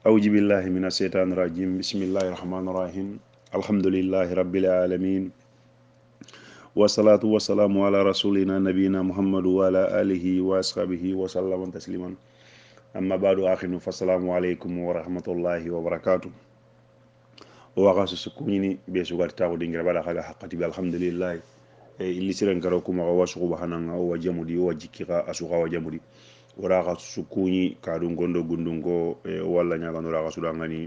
أعوذ بالله من الشيطان الرجيم بسم الله الرحمن الرحيم الحمد لله رب العالمين والصلاة والسلام على رسولنا نبينا محمد وعلى آله وأصحابه وسلم تسليما أما بعد آخر فالسلام عليكم ورحمة الله وبركاته وغاس سكوني بيسوغار تاو دينغرا بلا خاغا حقتي الحمد لله اللي سيرن كاروكم واسو بحانا وجمودي وجيكيغا اسوغا وجمودي waraga sukuni kadun gondo gundungo walla nyaga no raga sudangani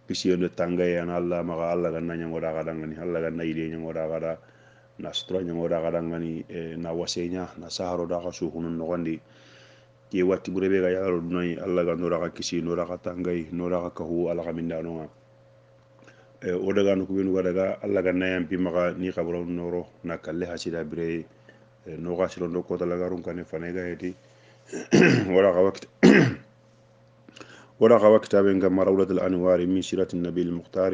kisiyo tangay an Allah maga Allah ganna nyango raga dangani Allah ganna ide nyango raga da na stra nyango raga dangani na wasenya na saharo daga suhunun no gandi ke watti burebe ga yaro dunay Allah ganno raga kisiyo no raga tangay no raga kahu Allah gaminda no o daga no kubenu daga Allah ganna yampi maga ni kabro noro na kalle hasida bire no ga silo ndo ko talaga run kane fanega heti ورقة وكتاب كما روضة الأنوار من سيرة النبي المختار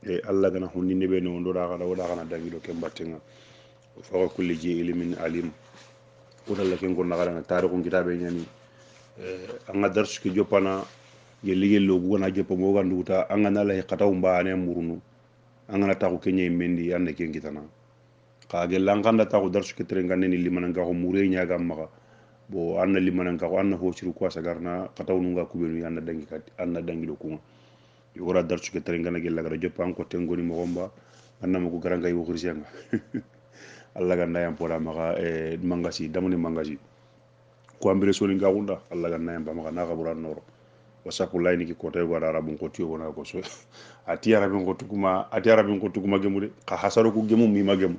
الله غنا هوني نبي نون ورقة غنا دانغيلو كم باتنا فوق كل جيل من عليم ولا كن كنا غنا تاريخ كتاب يعني أنا درس كي جوبانا يلي يلو بونا جوبا موغان دوتا أنا لا يقطعون بانه مرونو أنا تاكو كني مندي أنا كن كتانا كاجل لانغان تاكو درس كترنغاني اللي منانغا موري نياغا مغا bo anna limanan ka anna ho ciru ko sagarna katawnu nga kubenu yanna dangi kat anna dangi do kuma yora dar suke tare ngana gella gara joppa an ko tengoni mo gomba anna mo ko garanga yo khirsenga alla ga ndayam poda maka mangasi damuni mangasi ko ambire soli nga gunda alla ga ndayam ba maka na kabura noro wasapu layni ki ko tay go arabun ko tiyo wona ko so ati arabun ko tukuma gemude ka hasaru ko gemu mi magemu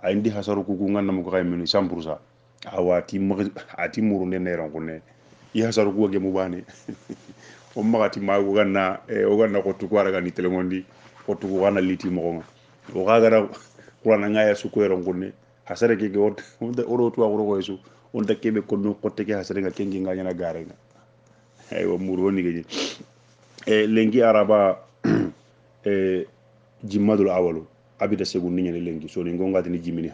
ayndi hasaru ko nganna mo ko kaymeni 100% ati murunde neron kunne ya saru ko ge mubane o magati mago ganna o ganna ko to kwara gani telemondi ko to wana liti mo o gagara qur'an ngaya su ko eron kunne hasare ke o ro to agro ko yesu on ta kebe ko no ko te ke hasare nga kengi nga nyana gare nga ay o muru woni ge lengi araba jimmadul awalu abida segun ni nyane lengi so ni ngonga ni jimini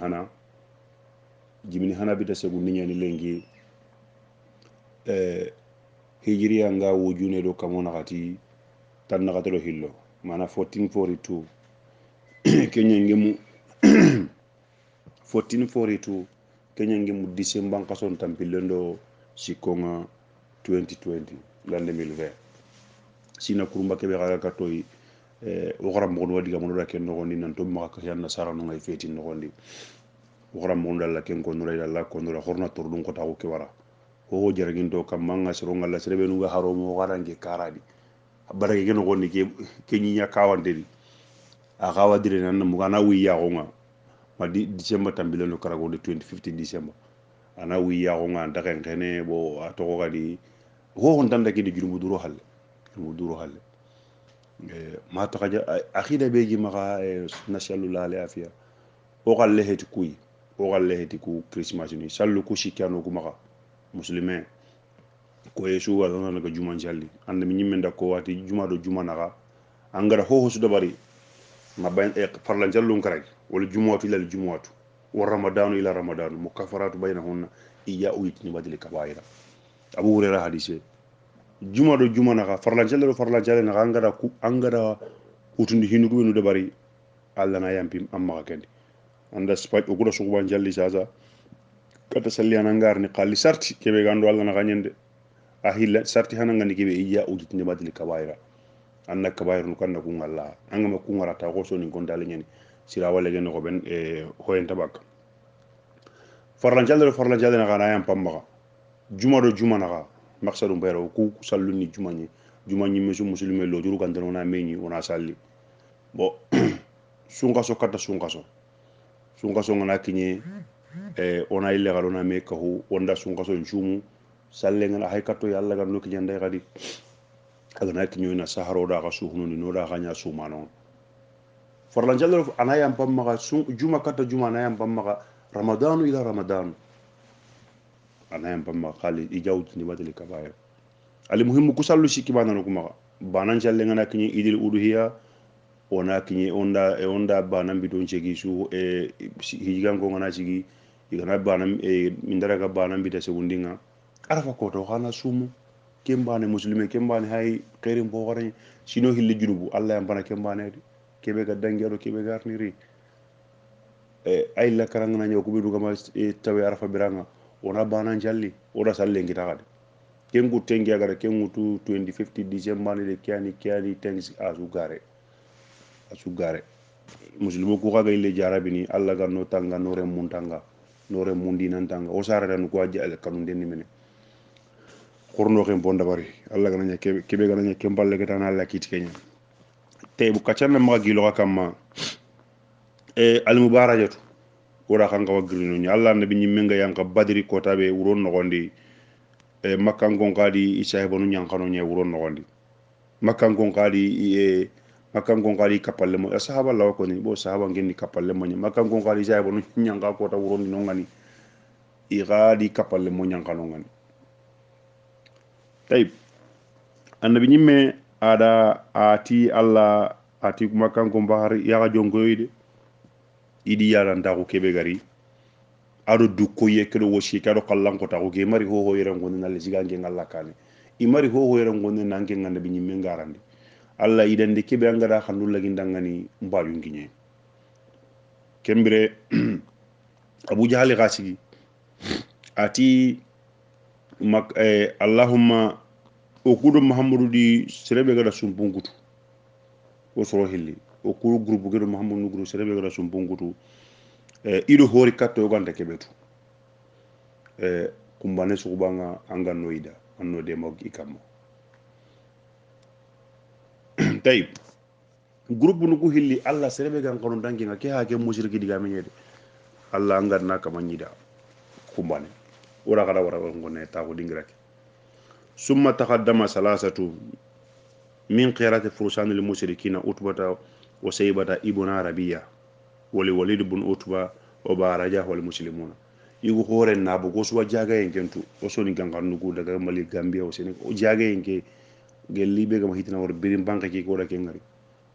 hana bita segu ninyani lengi hijriya nga wujune do kamona kati tan nakatelo hillo mana 1442 kenya ngemu 1442 kenya ngemu december kason tampilendo sikonga 2020 l'an 2020 sina kurumba kebe gaga katoy o garam mo wadi gamono da ken no gondi nan to maka yanna sara no ngay feti no gondi وغرام مون دالا كين كون نولا دالا كون نولا خورنا تردون كو تاو كيورا هو جارغين تو كام مانغا سرونغا لا سربينو غا هارو مو غارانجي كارادي barake geno gonni ke nyinya kawandeli a kawa dire nan mu gana wi ya gonga ma di december tambile no karago de 2015 december ana wi ya gonga ndaken kene bo atoko gadi ho hon tanda ke di jurumu duro halle ma takaja akhida beji maka nasallallahu alaihi afia o galle heti kuyi o galle heti ku christmas ni sallu ku shikano ku maka muslimin ko yesu wa na ga juma jalli ande mi nyimme nda ko wati juma do juma naga angara ho su dabari ma bayn farla jallun karag wala jumatu ila jumatu wa ramadanu ila ramadanu mukaffaratu bainahunna iya uyitni badil kabaira abu hurairah hadise juma do juma naga farla jalle naga angara utundi hinu ko no dabari alla na yampi amma kendi anda spaj o gudo sukuban jalli sasa kata salli anangar ni qalli sarti kebe gando alla na ganyende ahilla sarti hananga ni kebe iya ujitni badli kabaira anna kabaira no kanna ku ngalla angama ku ngarata ko so ni gondale nyeni sira wala gen ko ben hoyen tabak farlan jalle na gana yam pamma juma do juma na maksadu bayro ku sallu ni juma ni musulme lo juru kan dana meñi ona salli bo sunga so kata sunga so ngana kinye ona ile galona me ka hu onda sunga so njumu salle ngana hay katto yalla ga no kinye nday gadi agana kinyo na saharo da ga suhunu ni no da ganya sumano farlan jallo anayam pamma ga juma kata juma anayam pamma ga ramadanu ila ramadanu anayam pamma khali ijawt ni badali kabair ali muhimmu kusallu shiki banano kuma banan jalle ngana kinye idil uduhiya ona kinye onda banam bidon chegi su hijigan ko ngana chigi igana banam mindara ga banam bita segundinga arafa ko to khana sumu kembane muslime kembane hay khairin bo warani sino hilli junubu allah ya bana kembane di kebe ga dangero kebe garniri ay la karangana nyaw ko bidu gama tawe arafa biranga ona bana jalli oda salle ngita gade kengu tengi agara kengu tu 2050 december ni de kiani thanks asu gare muslimo ko kaga ille jarabini allah ga no tanga no re muntanga no re mundi nan tanga o sara dan ko ajja kanu denni mene korno ken bonda bari allah ga nanya kebe ga nanya kemballe ga tan allah kiti kenya te bu kacana ma gilo kamma al mubarajatu wora kan ga wagirino ni allah nabi nyimmenga yanka badri ko tabe wuron no gondi makkan gon kadi isa hebonu nyankano nye wuron no gondi makkan gon kadi kapalle mo sahaba law ko ni bo sahaba ngenni kapalle mo makkan gon kadi isa hebonu nyanka ko ta wuron no ngani igadi kapalle mo nyankano ngani tayib annabi nyimme ada ati allah ati makkan gon bahar yaga jongoyde idi yaranta ko kebe gari ado dukko ye kedo wosi kado kallan ko tago ge mari ho yere ngonde nalle sigange ngalla kane i mari ho yere ngonde nange ngande bi nyimme ngarande alla idande kebe angada khanulla gindangani mbalu nginye kembere abu jahal gasigi ati allahumma o kudo muhammadu di serebe gada sumpungutu o soro hilli o kudo groupe gado muhammadu nugru serebe gada sumpungutu ido hori katto yoganta kebetu kumbane sugubanga anga noida anno de mag ikamo tayib groupe nugu hilli alla serebe gan kono dangi nga ke ha ke mushriki diga menyede alla anga na kama nyida kumbane ora kada wara ngone ta ko dingirake summa taqaddama salasatu min qirati furusan lil mushrikina utbata wa saybata ibn arabiya wali walid ibn utba o baraja wal muslimuna yugo hore na bu go suwa jaga yenkentu o soni gangan nugu daga mali gambia o sene o jaga yenke gel libe gam hitina wor birim banka ki ko da ke ngari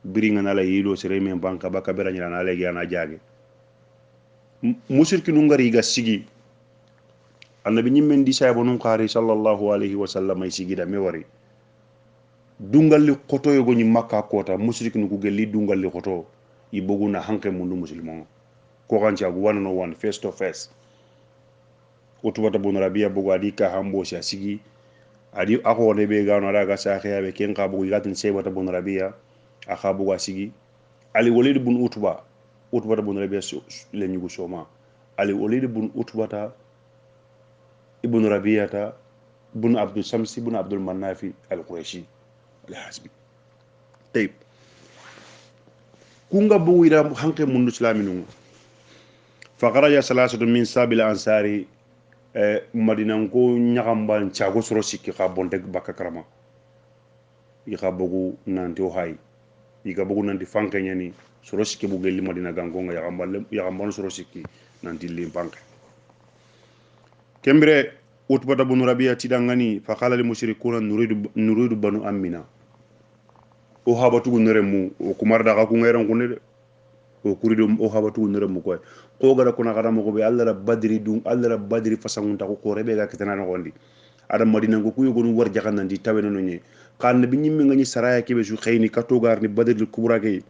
biri ngana la yido sere men banka baka beranya na le gana jage mushriki nu ngari ga sigi annabi nyimmen di saybo nun qari sallallahu alaihi wasallam ay sigi da me wari dungalli koto yogo ni makka kota mushriki nu gelli dungalli koto iboguna hanke mundu muslimon ko gancha gu one on one face to face utubata bun rabia bugo adi ka hambo sha sigi adi ako ne be gano daga sa khiya be ken ka bugo gatin sebata bun rabia aka bugo sigi ali walid bun utbata bun rabia le nyugo soma ali walid bun utbata ibn rabiata bun abdul samsi bun abdul manafi al quraishi al hasbi tayib kunga bugo ida hanke mundu islaminu fakaraja salasatu min sabil ansari madina ko nyakamba chago soro sikki ka bonte bakka karama yi ka bogu nanti o hay yi ka bogu nanti fanke nyani soro sikki bu gelli madina gango nga yakamba soro sikki nanti lim fanke kembere utbata bun rabi'a tidangani fa qala lil mushrikuna nuridu banu amina o habatu nuremu o kumarda ka ku ngayran kunede o kurido o habatu nuremu koy ko gara kuna kada mo be allah badri dum allah badri fasangun ta ko rebe ga kitana no gondi adam madina ko kuyo gonu war jaxan ndi tawe no ñe kan bi ñimmi nga ñi saraya kebe su xeyni ka togar ni badri kubra ke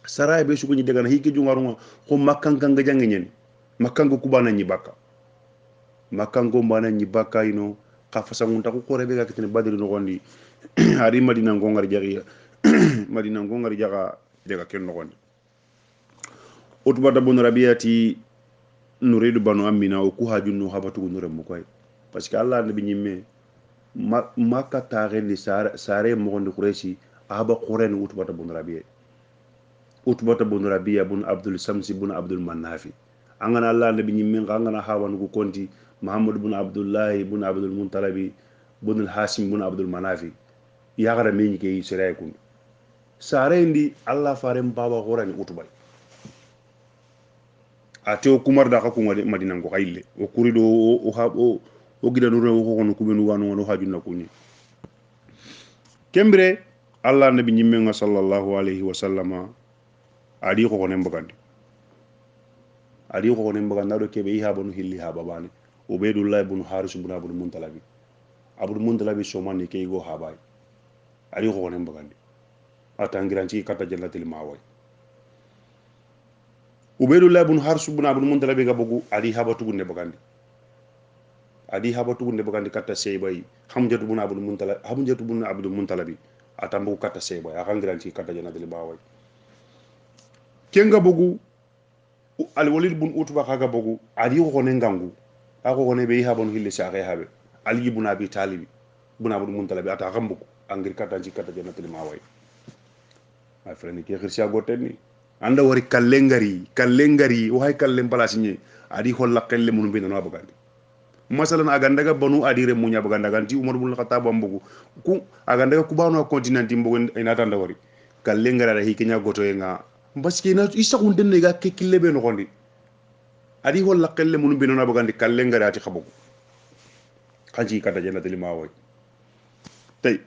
saraya be su ko ñi degana hiki jungaru ko makkan kan ga jangi ñen makkan ko kubana ñi bakka makkan ko mbana ñi bakka ino ka fasangun ta ko rebe ga kitana badri no gondi ari madina ngongar jaxiya madina ngongar jaxa dega ken no gondi utbata bun rabiati nuridu banu amina o ku hajunnu habatu nure mu koy parce que allah nabi nyimme makka taare ni sare mo gondi quraishi aba quren utbata bun rabia bun abdul samsi bun abdul manafi angana allah nabi nyimme ngana hawan ku konti muhammad bun abdullah bun abdul muntalabi bun al hasim bun abdul manafi ya gara meñi ke sere kun sare ndi allah farem baba quren utbay ate o kumar da ka ko ngade madina ko kayle o kurido o gida no rewo ko no kubenu wano no hajunna kunni kembre allah nabi nyimme nga sallallahu alaihi wasallama adi ko ne mbagandi do kebe ha banu hilli ha babani ubaydullah ibn haris ibn abdul muntalabi abdul muntalabi somani ke go habay ari ko ne bagandi atangiranci kata jannatil maway ubaydullah ibn harsu ibn abdul muntalabi ga bogu adi habatu gunde bagandi adi habatu gunde bagandi kata seybay hamjatu ibn abdul muntalabi hamjatu ibn abdul muntalabi atambu kata seybay akangiranci kata jannatil maway kenga bogu al walid ibn utba kaga bogu adi ko ne ngangu ako ko ne be habon hille sa kay habe ali ibn abi talib ibn abdul muntalabi ata kambu angir kata ci kata jannatil maway my friend ke khirsia gotenni anda wari kallengari o hay kallem place ni adi holla kelle mun be no bagandi masalan agandaga banu adire munya baganda ganti umar ibn khattab ambugo ku agandaga kubano continent mbugo ina tanda wari kallengara da hikenya goto nga baski na isa kun den ga ke kille be no gondi adi holla kelle mun be no bagandi kallengara ati khabugo kanji kata jannatul maway tay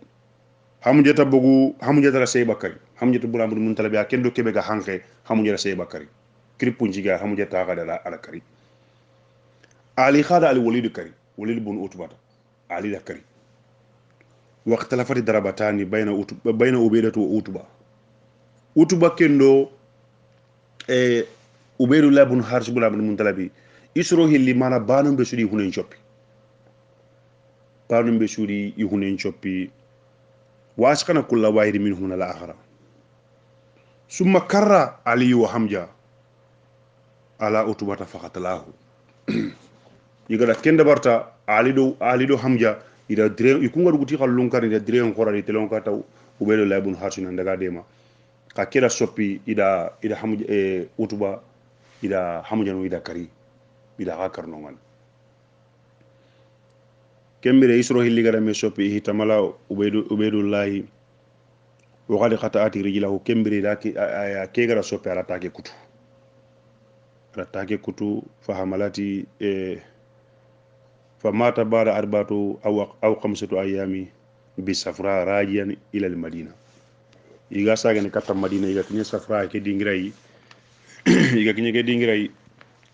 hamjata bogu hamjata sey bakari hamjata buram mun talabi kendo kebe ga hanke hamjata sey bakari kripunji ga hamjata ga dala ala kari ali khada al walid kari walid bun utbata ali da kari waqt la fati darabatani bayna ubaydatu wa utba kendo ubaydullah bun harsh buram mun talabi isro hilli mana banum be sudi hunen choppi banum be sudi hunen choppi واسقنا كل واحد منهم الآخر ثم كر علي وحمزة على أتوبة فقتلاه يقول كند برتا علي دو حمزة إذا درين يكون غادي غوتي خالون كار إذا درين خورا تلون كاتا وبيلو لا بن حارس ندغا ديما كاكيرا سوبي إذا حمزة أتوبة إذا حمزة إذا كري إذا هاكر نومان kembere isro hilli gara me soppi hitamala ubaidullahi wa qad qata'ati rijlahu kembere da ke gara soppi ala take kutu fa hamalati fa mata ba'da arbatu aw khamsatu ayami bi safra rajiyan ila al madina iga saga ne katta madina iga kinye safra ke dingirai iga kinye ke dingirai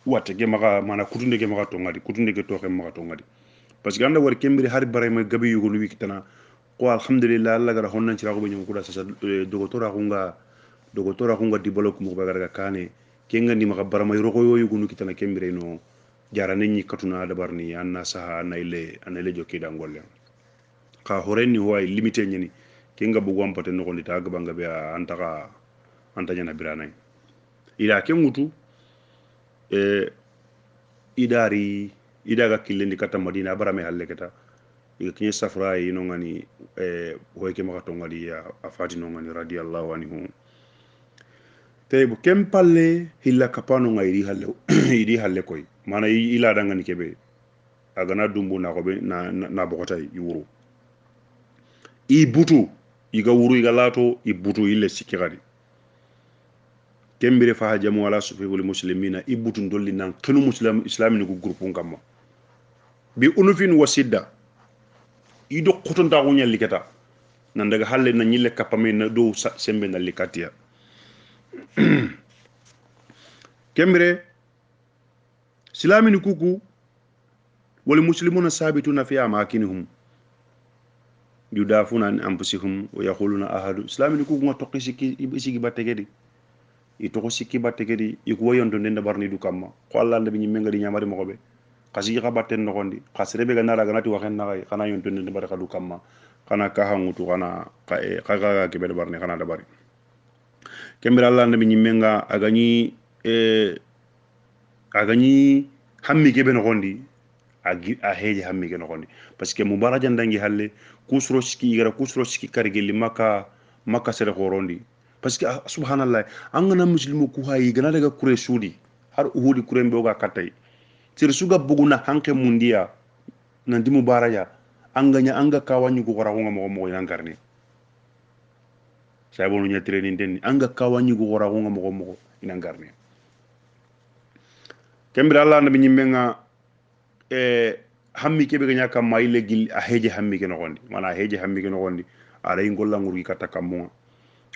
wate ke maka mana kutunde ke maka tongadi kutunde ke toke maka tongadi parce que anda war kembiri har bare ma gabi yugo lu wikitana ko alhamdulillah alla gara honnan ci rago be nyum kuda sa dogotora kunga dibalo ko mo bagara kane kenga ni maka barama yoro ko yugo nu kitana kembire no jara nenni katuna da barni anna saha anile jokki da ngolle ka horenni way limité nyani kenga bu gompate no ko ndita ga banga be anta nyana biranay ila kemutu idaga killendi kata madina barame halle keta iga kinye safra yi no ngani hoyke maka to ngadi ya afati no ngani radiyallahu anhu taybu kem palle hilla kapano ngayri halle idi halle koy mana ila danga ni kebe agana dumbu na ko be na bokotay yuru i butu iga wuru iga lato i butu ille sikki gadi kembire fa jamu wala sufibul muslimina i butu ndolli nan kenu islamin ko groupe ngamma bi unufin wasidda ido khotonta ko nyalli keta nan daga halle na nyille kapame na do sembe na likatiya kembere silamini kuku wal muslimuna sabituna fi amakinihum yudafuna an anfusihum wa yaquluna ahadu silamini kuku ngoto siki sigi bategedi ito ko siki bategedi iku wayondo ndenda barni du kamma ko Allah ndabi nyi menga di nyamari mo ko be kasi ka batten no gondi kasre be ganara ganati waxen na kay xana yonto ne baraka du kamma xana ka hangutu xana ka ke be barni xana da bari kembira Allah nabi nyimenga agani hammi ke be no gondi a heje hammi ke no gondi parce que mubaraja ndangi halle kusro ski kargeli maka sere khorondi parce que subhanallah angana muslimu ku hayi gana daga kure sudi har uhudi kure mboga katay sir suga buguna hanke mundia nandi mubaraja anga kawanyu ko raxunga mo yangarni say bonu nyatire ni den anga kawanyu ko raxunga mo yangarni kembira Allah nabi nyimenga hammi kebe ganya kam mayle gil a heje hammi ke no gondi mana heje hammi ke no gondi aray ngolla nguri kata kamunga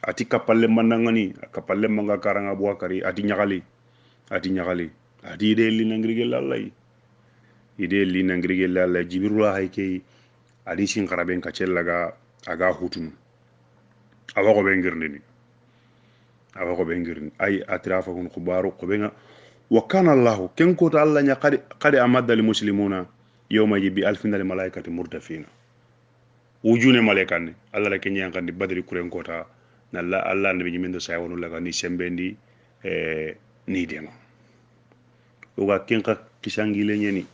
ati kapalle mandangani kapalle manga karanga buakari ati nyagali adi de li nangrige lallay ide li nangrige lallay jibirullah hayke adi sin kharaben ka cellaga aga hutun awa ko bengirni awa ko bengirni ay atrafa kun khubaru ko benga wa kana allah ken ko ta allah nya qad amadda lil muslimuna yawma bi alfin al malaikati murdafina wujune malaikan allah la kenya kan di badri kuren kota nalla allah nabi min do saywonu laga ni sembendi ni dema o ga ken ka kisangi le nyeni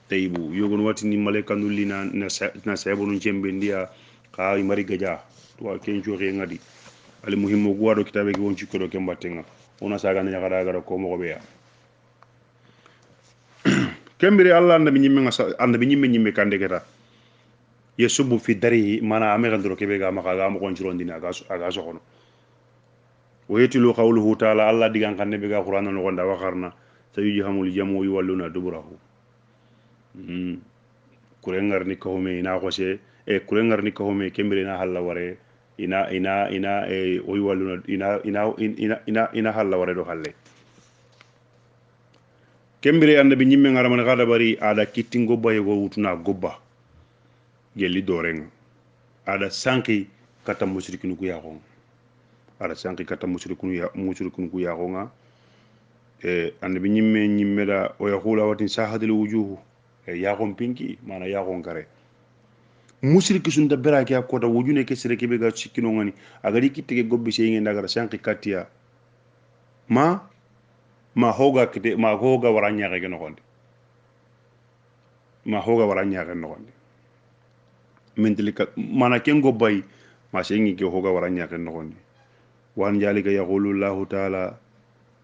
taybu yogon wati ni malaikan lina na saybonu sembendia ka mari gaja to ken joxe ngadi ali muhimmo guwado kitabe ki won cikko do ken battenga ona saga na gara gara ko mo be ya kembiri allah nabi nyimme annabi nyimme kande keta yasubu fi dari mana amegandro kebe ga maka ga mo konjirondini aga sokono ويتلو قوله تعالى الله ديغان كان نبي قرآن نغندا وخرنا سيجهم الجمع يولون دبره كورنغر نيكومي نا خوشي كورنغر نيكومي كمبرينا حلا وري ina ويولون ina حلا وري دو حله kembere annabi nyimme ngaraman gada bari ada kittingo baye go wutuna gobba gelli dorenga ada sanki kata mushrikinu ku yaxon ada sanki kata mushrikunu ku yaxonga annabi nyimme da o yaqula watin sahadul wujuh yaxon pinki mana yaxon kare mushriki sun da berake akota wujune ke sere ke be ga sikino ngani agadi kittege gobbe sey ngenda gara sanki katiya ma hoga kite ma hoga waranya ke no gonde ma hoga waranya ke no gonde mentilika mana ken gobbay ma sengi ke hoga waranya ke no gonde wan jalika yaqulu allah ta'ala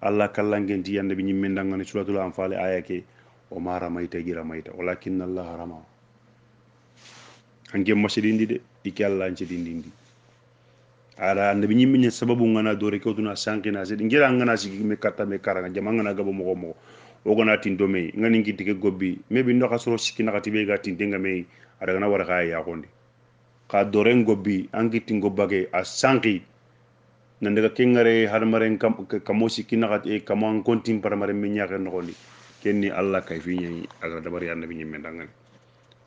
allah kallangen ti yande bi nyimme ndangani suratul anfal ayake o mara mayta gira mayta walakin allah rama hange masidindi de iki allah ncidindi ara annabi nyimme ne sababu ngana dore ko tuna sankina se ngira ngana sigi me katta me karanga jama ngana gabo mo o gona tin do me ngani ngiti ke gobbi me bi ndoka soro sikina kati be ga tin denga me ada gana war ga ya gonde ka dore ngobbi angiti ngobbage a sanki nan daga kengare har maren kamo sikina kati kamo an kontin par maren me nyaaka no gondi kenni allah kay fi nyi aga dabari annabi nyimme ndangani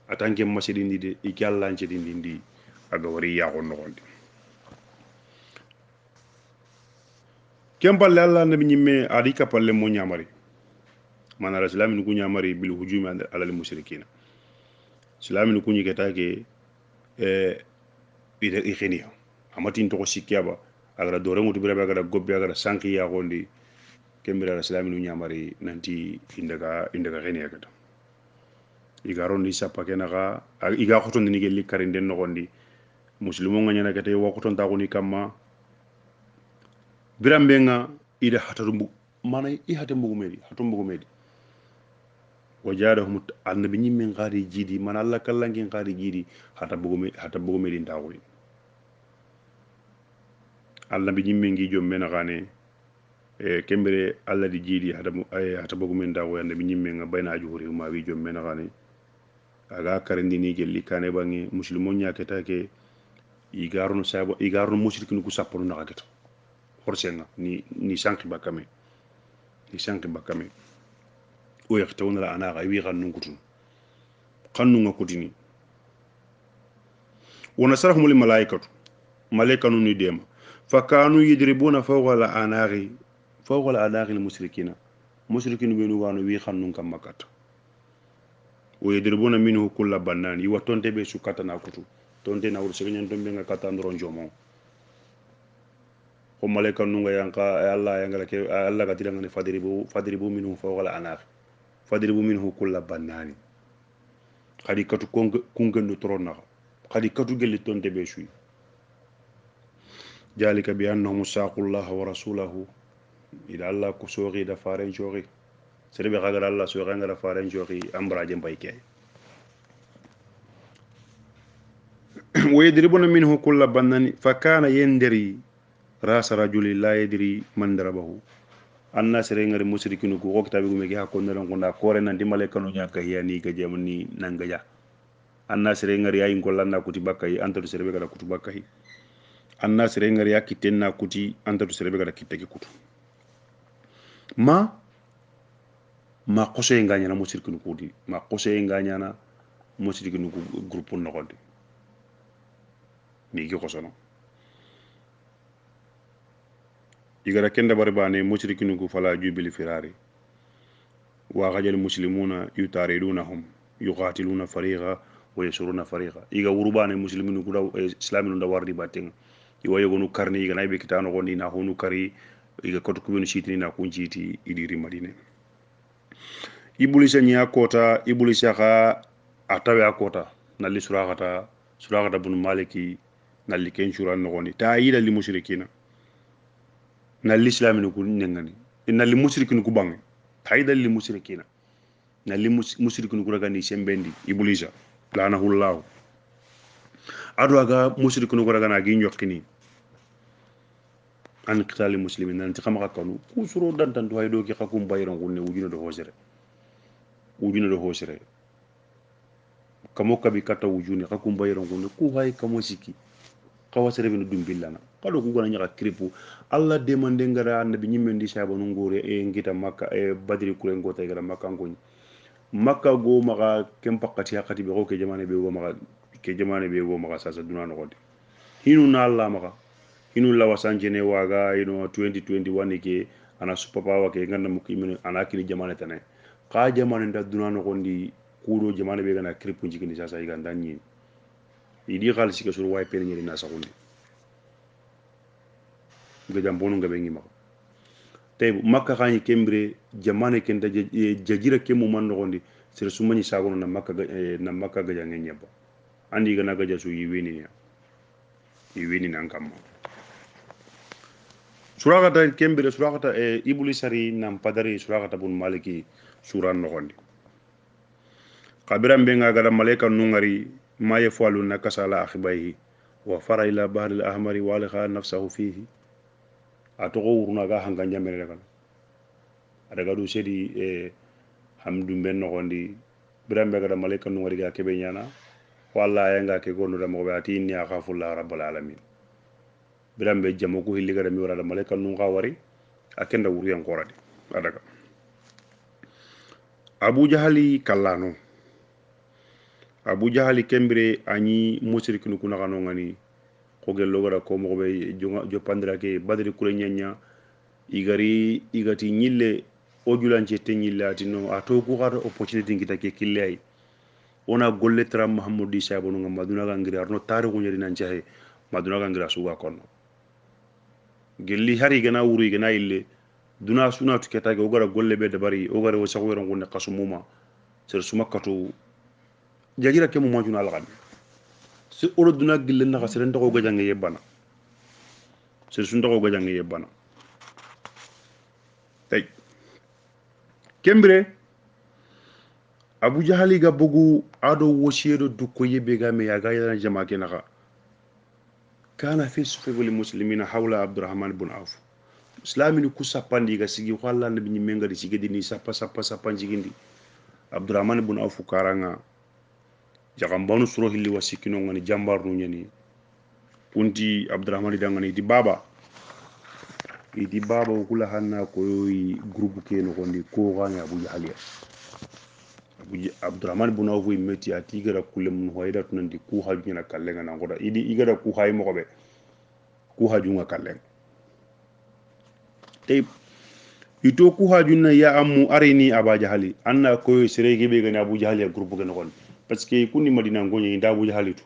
atanke masidindi de iki allah ncidindi aga wari ya go no gondi kemballe allah nabi nyimme adi kapalle mo nyamari mana la islamin ku nyamari bil hujumi ala al mushrikina islamin ku nyiketa ke ida ikhiniya amatin to sikiyaba agara dore mutu birabe agara gobbe agara sanki ya gondi kembira la islamin nyamari nanti indaga khiniya kata igaron ni sapake naga iga khoton ni gelli karinde no gondi muslimo nganya kata wa khoton ta ko ni kamma birambenga ida hataru mana I hatambugo medi wajadahum annabi nyimmen qari jidi mana Allah kallangen qari jidi hatabugo medi ndawri annabi nyimmen ngi jom mena gane kembere Allah di jidi hatabugo men ndawri annabi nyimmen nga bayna ajuri ma wi jom mena gane aga karindi ni gelli kane bangi muslimon nyaketa ke igarno mushrikin ku saponu nakata horsenga ni sanki bakame o yaktawna la ana wi xannun kutun xannun kutini wa nasarahum lil malaikatu ni dema fakanu yidribuna fawqa al anaqi al mushrikina benu wano wi xannun kam makata o yidribuna minhu kull bannan yi watonte be su katana kutu tonte na wurse nyen tombe nga kata ndron jomo ko malaika nunga yanka Allah yangala ke Allah gatira ngani fadribu minhu fawqa al anaq fadribu minhu kull banani khadi katu kungendo torona khadi katu gelli tonte be sui jalika bi annahum saqullah wa rasulahu ila Allah ko sori da faren jori serbe khagara Allah so ngara faren jori ambraje mbayke ويضربون منه كل بنان فكان يندري راس رجل لا يدري من ضربه الناس رينغر مشركين كو وقت بيغو ميغي حكون نون كوندا كوري نان دي مالك نو نياكا ياني كجامني نانغجا الناس رينغر ياي نكولانا كوتي باكاي انتو سيربي غدا كوتو باكاي الناس رينغر يا كيتنا كوتي انتو سيربي غدا كيتكي كوتو ما قوسي غانيا مشركين كودي ما قوسي غانيا mushrikinu ku groupe nogondi ni ki khosono igara kenda bare bane mushrikinu ku fala jubil firari wa ghajal muslimuna yutaridunahum yuqatiluna fariqa wa yasuruna fariqa iga wurubane musliminu ku daw islaminu da wardi batenga iwa yogonu karni iga nay be kitano gondi na honu kari iga koto kubenu shitini na kunjiti idiri madine ibulisa nya kota ibulisa ka atawe akota nalli suraqata bun maliki nalli ken shuran nogoni ta yida li mushrikina nalli islaminu ku nengani nalli mushrikinu ku bangi ta yida li mushrikina nalli mushrikinu ku ragani sembendi ibulisa lanahullahu adu aga mushrikinu ku ragana gi ñokini an qitali muslimin nanti xama kanu ku suro dantan do haydo ki xakum bayran kunne wujuna do hosere kamo kabi kata wujuni xakum bayran kunne ku hay kamo siki xawasere binu dum billana kado ku gona ñaka kripu alla demande ngara annabi ñimmendi sabanu ngore e ngita makka e badri kure ngota gara makka ngoni makka go maga kem pakati hakati be ko ke jamane be go maga sasa duna no godi hinu na alla maga hinu la wasanjene waga 2021 ke ana supapa wa ke nganda mukimene ana kini jamane tane ka jamane nda duna no gondi kudo jamane be gana kripu jikini sasa iganda nyi idi khalsi ke sur way pen nyeri na saxundi ga jambonu ngabe ngi maga tay makka khani kembre jamane ken da jajira kemu man no gondi sere sumani sagono na makka ga jange nyeba andi gana ga jasu yiwini nan kamma suragata kembere suragata iblisari nam padari suragata bun maliki suran no gondi kabiram be nga gada malaika nungari ma yafalu nakasala akhbayhi wa fara ila bahr al ahmar wa alqa nafsahu fihi atogo wurna ga hanga jamere daga adaga du sedi hamdu ben no gondi biram be gada malaika nungari ga kebe nyana walla ya nga ke gonu da mo ati inni akhafullah rabbul alamin biram be jamo ko hilli gada mi wara da malaika nun ga wari akenda wuru yan koradi adaga abu jahali kallano abu jahali kembire ani mushrikinu kuna kanu ngani ko gello gara ko mo be jo pandira ke badri kule nyanya igati nyille o julance te nyillati no ato ko gata opportunity ngita ke killay ona golle tra mahamoudi sabonu ngam maduna ga ngira arno tarihu nyari nan jahe maduna ga ngira suga kono gelli hari gana wuri gana ille duna suna to keta go gara golle be dabari o gara wo sago ron gonne kasumuma ser sumakatu jagira ke mo majuna algan si oro duna gille na khasere ndako ga jange yebana ser sun ndako ga jange yebana tay kembre abu jahali ga bugu ado wosiedo dukko yebe ga me ya ga yana jama ke naka kana fi sufil muslimina hawla abdurrahman ibn auf islamini ku sapandi ga sigi walla nabi ni menga di sigi ni sapa jigindi abdurrahman ibn auf karanga jagambanu suro hilli wasikino ngani jambar nu nyani punti abdurrahman dangani di baba kula hanna ko yi groupe ke no gondi ko gani abu jahali abdurrahman ibn auf meti ati gara kullum hoyda tunandi ku haju na kallenga na ngoda idi igara ku hay mo be ku haju nga kallenga tay ito ku haju na ya amu arini aba jahali anna ko sirege be gani abu jahali groupe ke no gondi parce que kunni madina ngonya nda abu jahali tu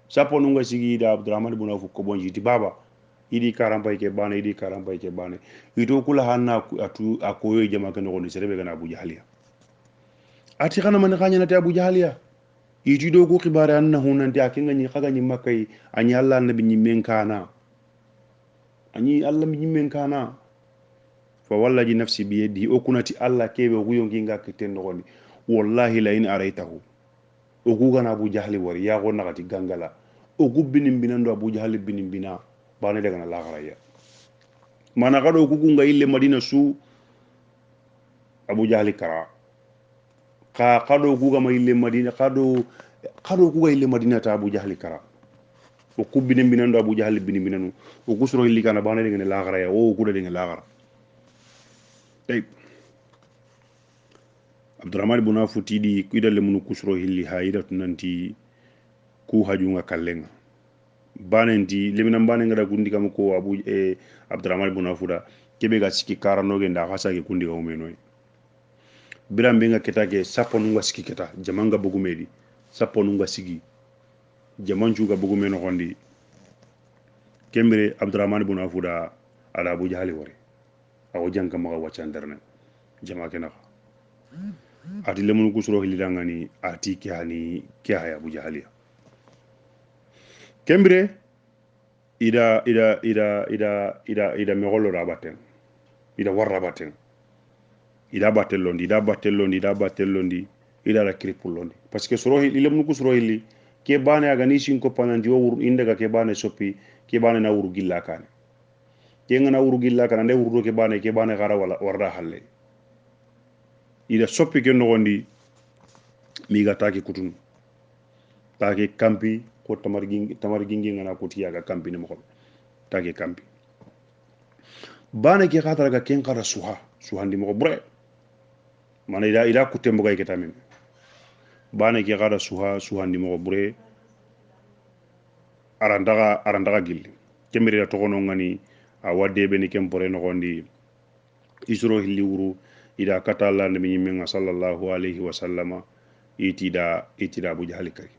sapo no nga sigi da abdurrahman ibn auf ko bonji di baba idi karambay ke bane ito kula hanna atu akoyo jama ke no gondi sirebe gani abu jahali ati kana man khanya nati abu jahaliya yiti do ko khibare annahu nanti akinga ni khaga ni makai ani allah nabi ni menkana fa wallahi nafsi bi yadi okunati allah kebe guyo nginga kiten no goni wallahi la in araitahu o gugana abu jahali wari ya gonna gati gangala o gubbinin binando abu jahali binin bina bane daga na lagaraya mana gado gugunga ille madina su abu jahali kara kado kuga ma ille madina kado kuga ille madina ta abu jahli kara o kubbine binando abu jahli binanu o kusro illi kana bana de ngene lagara ya o kuda de ngene lagara tay abdourahmane ibn auf tiɗi kuidalle munu kusro hilli ha yidatu nanti ku hajunga kallenga banenti leminan bane ngada gundi kam ko abdourahmane ibn auf da kebe ga siki karanoge nda hasage kundi ga umenoy biram be nga ketake saponu nga siki keta jamanga bugumedi saponu nga sigi jamancu ga bugumeno gondi kembere abdourahmane ibn auf da ala abu jahali wori awo janka maga waccandarne jama kena ati lemunu kusuro hilidangani ati ke haya abu jahaliya kembere ida megolo da batten ida warra batten ida battellondi ida la kiripullondi parce que soro hilli lemunu kusuro hilli ke bane aga ni sin ko pananti wo wuru indaga ke bane soppi ke bane na wuru gilla kane ke ngana wuru gilla kana nde wuru ke bane gara wala warda halle ida soppi ke nogondi mi ga taki kutun taki kampi ko tamar gingi ngana kuti yaga kampi ne mo taki kampi bane ke khatara ga ken khara suhandi mo bre mana ida kutte mo gay ketamin bane ke khara suhandi mo bre arandaga gilli kemiri da togono ngani a wadde be ni kempore no gondi isro hilli wuru ida kata Allah nabi nyimenga sallallahu alaihi wasallama itida abu jahali kari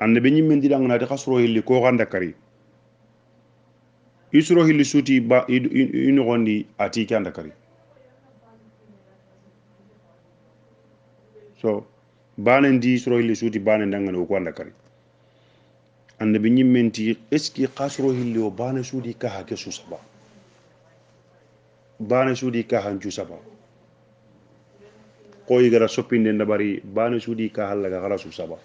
annabi nyimmen dida ngana de khasro hilli ko ganda kari isro hilli suti ba ino gondi ati kanda kari so banen di isro hilli suti banen dangana ko anda kari annabi nyimmenti eski khasro hilli o bana sudi ka hake su saba bana sudi ka hanju saba ko igara soppinde ndabari bana sudi ka halla ga gara su saba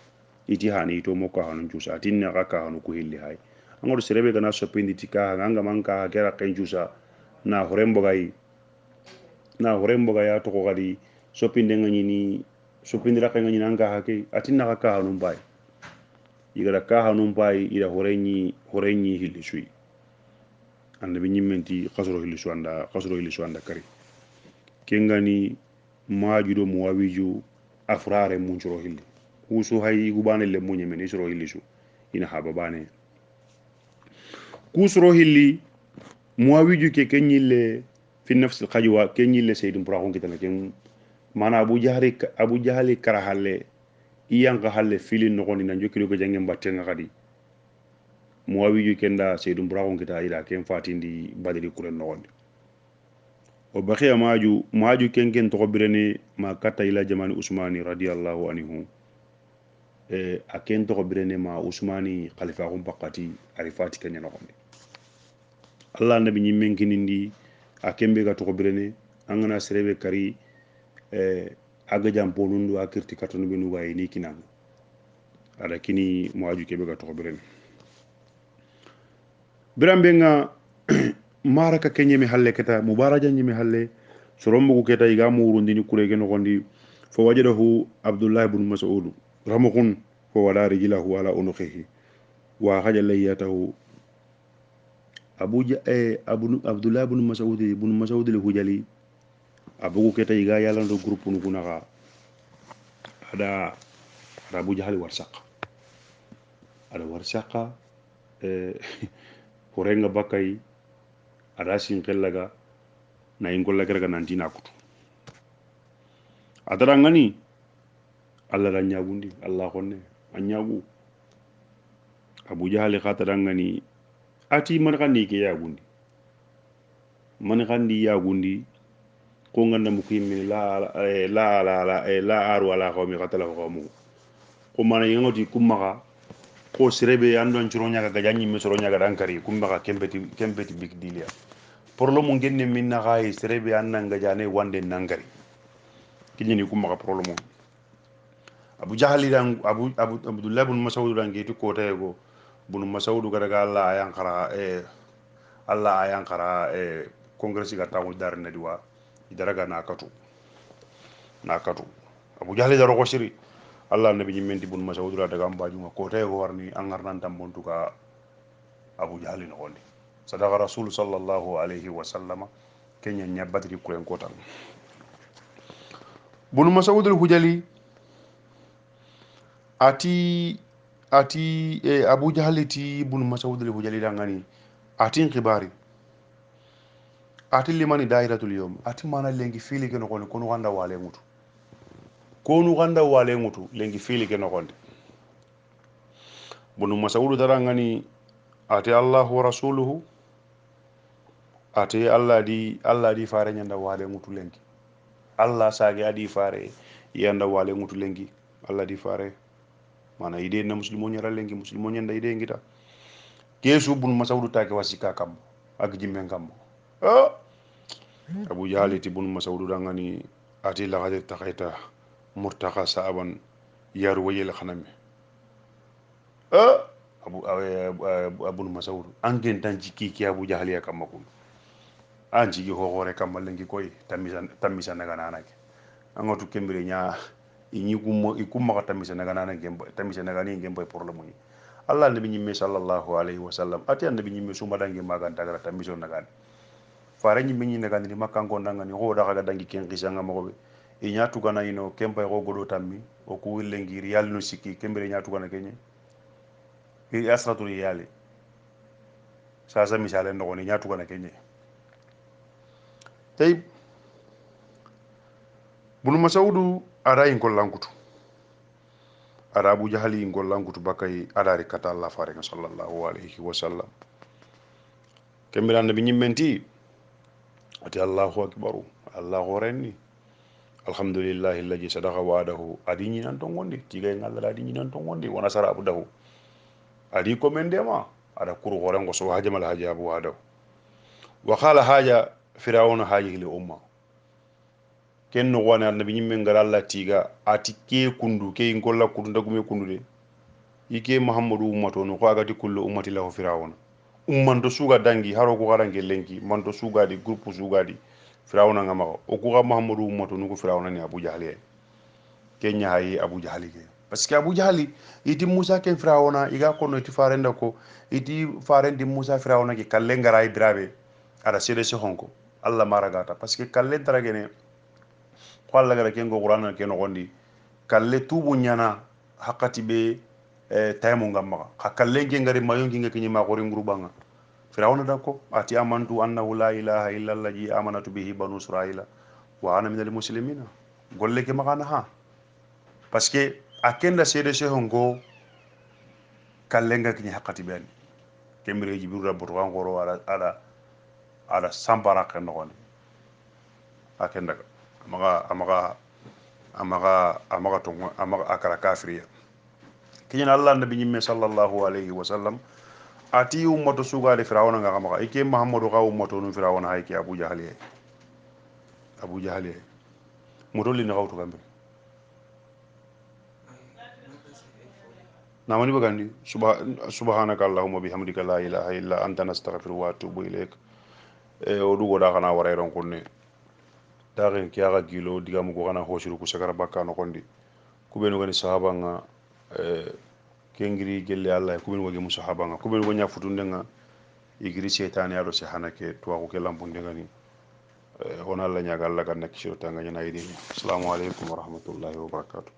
iti hani to mo ko hanu jusa tinna ga ka hanu ko hilli hay angol serebe gana soppindi tika nganga manka gera kan jusa na horembo gay ya to ko gadi soppinde ngani ni soppinde ra kan ngani nanga hake atinna ga ka hanu bay igara ka hanum bay ida horenyi hilli suyi annabi nyimmenti khasro hilli suanda kari kengani majudo muawiju afrare munchoro hilli kusu hay gubane le munye men isro hilli su ina haba bane kusro hilli muawiju ke kenyille fi nafs al kenyille sayyidun burakhon kitana ken mana abu jahali karahalle iyanka halle filin no goni nan jokkido ko jangen battenga kadi muawiju kenda seydum buragon kita ida ken fatindi badiri kuren no gondi o bakhiya maju kenken to birene ma kata ila jamani usmani radiyallahu anhu aken to birene ma usmani khalifa gum bakati arifati kenya no gondi allah nabi nyimmen kinindi akembe ga to birene angana serebe kari aga jampo nundu akirti katonu benu wayi ni kinan ada kini muaju kebe ga to birene birambe nga maraka kenyemi halle keta mubaraja nyemi halle sorombu keta iga murundi ni kurege no gondi fo wajadahu abdullah ibn mas'ud ramukun fo wala rijlahu ala unuqihi wa khajala yatahu abdullah ibn mas'ud al-hujali abugo keta iga yalando groupe nu kunaga ada abu jahal warsaqa horenga bakay ada sin kellaga na ingolla kerga nanti nakutu adara ngani alla da nyagundi alla khonne anyagu abu jahal khatara ngani ati man kandi ke yagundi ko nganda mu kimi la aru ala qawmi qatala qawmu ko mana yangoti kumaga ko serebe andon ciro nyaga gajanyi misoro nyaga dankari kumbaga kembeti big deal ya problème ngenne minna gay serebe annan gajane wande nangari kinyini kumbaga problème abu jahali dan abdullah ibn mas'ud dan gitu ko tayego ibn mas'ud garaga Allah ayan khara congress ga tawu dar na diwa idaraga nakatu abu jahali daro ko shiri allah nabi nyimenti bun mas'ud daga ambaju ko tay go warni angarnan tam bontuka abu jahali no gondi sadaqa rasul sallallahu alaihi wasallama kenya nyabati kuren kotal bunu mas'ud al-hujali ati abu jahali ti bunu mas'ud al-hujali dangani atin khibari ati limani dairatul yawm ati mana lengi fili ke nokondi konu ganda wale ngutu konu ganda wale ngutu lengi fili ke nokondi bunu mas'ud darangani ati allah wa rasuluhu ati allah di fare nyanda wale ngutu lengi allah sage adi fare yanda wale ngutu lengi allah di fare mana ide na muslimo nyara lengi muslimo nyanda ide ngita kesu bunu mas'ud take wasika kam ak jimmen kam abu jahali ti bunu mas'ud dangani ati la gadir takaita murtaqa sa'aban yaru wayel khaname abu mas'ud angen tan jiki ki abu jahali ya kam makun anji gi hoore kam lengi koy tamisa naga nanake angotu kembere nya inyi kummo ikumma ka tamisa naga nanake tamisa naga ni ngem boy problème ni allah nabi nyimme sallallahu alaihi wasallam ati nabi nyimme suma dangi maganta gara tamiso naga fare nyimme nyi naga ni makango ndanga ni ho daga dangi ken kisanga mo be inya tugana ino kempa go godo tammi o ku lengi riyal no sikki kembere nya tugana kenye i asratu riyali sa misale ndo ni nya tugana kenye tay bunu masaudu ada in gollankutu ada abu jahali in gollankutu bakay adari kata allah fare sallallahu alaihi wasallam kembira nabi nyimmenti ati allahu akbaru allahu renni alhamdulillahi alladhi sadaqa wa'adahu adi nyinan to ngondi tigay ngalla adi nyinan to ngondi wana sara abu dahu adi komendema ada kuru horen go so hajamal haja abu wa'adahu wa qala haja firawuna haji li umma ken no wona annabi nyimme ngal allah tiga ati ke kundu ke ngolla kundu dagume kundu de ike muhammadu ummato no ko agati kullu ummati lahu firawuna ummanto suga dangi haro ko garange lenki manto suga di groupe suga di firawuna ngama o ko ga muhammadu ummato no ko firawuna ni abu jahali kenya hayi abu jahali ke parce que abu jahali iti musa ken firawuna iga ko no iti farenda ko iti farendi musa firawuna ke kalle ngaray birabe ada sede se honko allah maragata parce que kalle taragene ko allah gara ken go qur'an ken gondi kalle tubu nyana hakati be taymu ngamma hakalle ngi ngari mayongi ngi kinyi ma ko ringru banga firawna dako ati amantu annahu la ilaha illa allazi amanatu bihi banu israila wa ana minal muslimina golle ke magana ha parce que akenda sede se hongo kalle nga kinyi hakati ben kemre jibiru rabbutu ngoro ala sambara ken ngoni akenda amaga to amaga akara kafiriya kinyana allah nabi nyimme sallallahu alaihi wasallam ati ummato sugade firawna nga kama ike muhammadu ka ummato no firawna hayke abu jahali mutolli na gawtu kambe namani bagandi subhanaka allahumma bihamdika la ilaha illa anta nastaghfiruka wa atubu ilaik o dugo da kana waray ron kunne dagen kiyaga gilo digamu ko kana hosiru ku sagara bakka no kondi kubenu gani sahaba nga kengiri gelle allah kubenu go gemu sahaba nga kubenu go nyafutunde nga igiri setani ado se hanake to ko ke lampunde ngani wona allah nyaga allah kan nakisho tanga nyana yidi assalamu alaikum wa rahmatullahi wa barakatuh